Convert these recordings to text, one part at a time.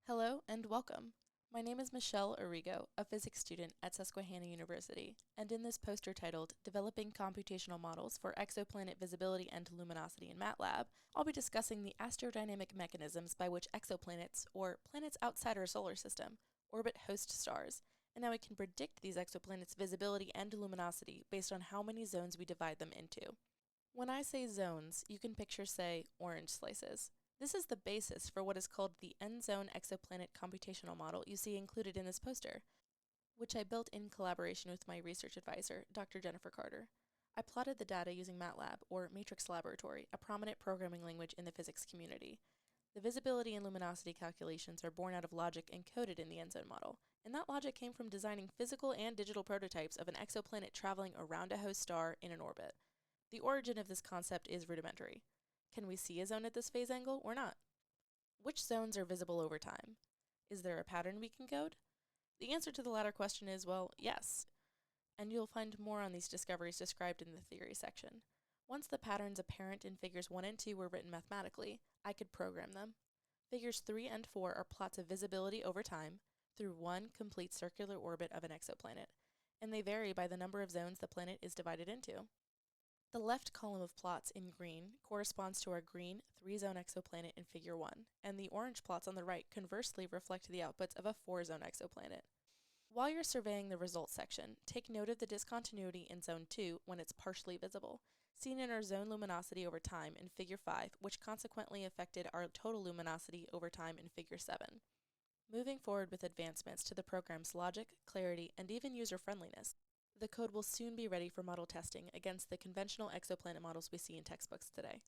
Hello and welcome. My name is Michelle Arrigo, a physics student at Susquehanna University, and in this poster titled Developing Computational Models for Exoplanet Visibility and Luminosity in MATLAB, I'll be discussing the astrodynamic mechanisms by which exoplanets, or planets outside our solar system, orbit host stars, and how we can predict these exoplanets' visibility and luminosity based on how many zones we divide them into. When I say zones, you can picture, say, orange slices. This is the basis for what is called the N-zone exoplanet computational model you see included in this poster, which I built in collaboration with my research advisor, Dr. Jennifer Carter. I plotted the data using MATLAB, or Matrix Laboratory, a prominent programming language in the physics community. The visibility and luminosity calculations are born out of logic encoded in the N-zone model, and that logic came from designing physical and digital prototypes of an exoplanet traveling around a host star in an orbit. The origin of this concept is rudimentary. Can we see a zone at this phase angle or not? Which zones are visible over time? Is there a pattern we can code? The answer to the latter question is, well, yes. And you'll find more on these discoveries described in the theory section. Once the patterns apparent in figures 1 and 2 were written mathematically, I could program them. Figures 3 and 4 are plots of visibility over time through one complete circular orbit of an exoplanet, and they vary by the number of zones the planet is divided into. The left column of plots in green corresponds to our green 3-zone exoplanet in figure 1, and the orange plots on the right conversely reflect the outputs of a 4-zone exoplanet. While you're surveying the results section, take note of the discontinuity in zone 2 when it's partially visible, seen in our zone luminosity over time in figure 5, which consequently affected our total luminosity over time in figure 7. Moving forward with advancements to the program's logic, clarity, and even user-friendliness, the code will soon be ready for model testing against the conventional exoplanet models we see in textbooks today.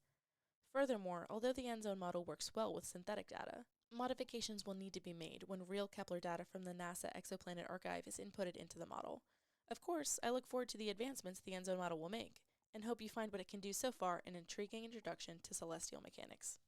Furthermore, although the N-zone model works well with synthetic data, modifications will need to be made when real Kepler data from the NASA Exoplanet Archive is inputted into the model. Of course, I look forward to the advancements the N-zone model will make, and hope you find what it can do so far an intriguing introduction to celestial mechanics.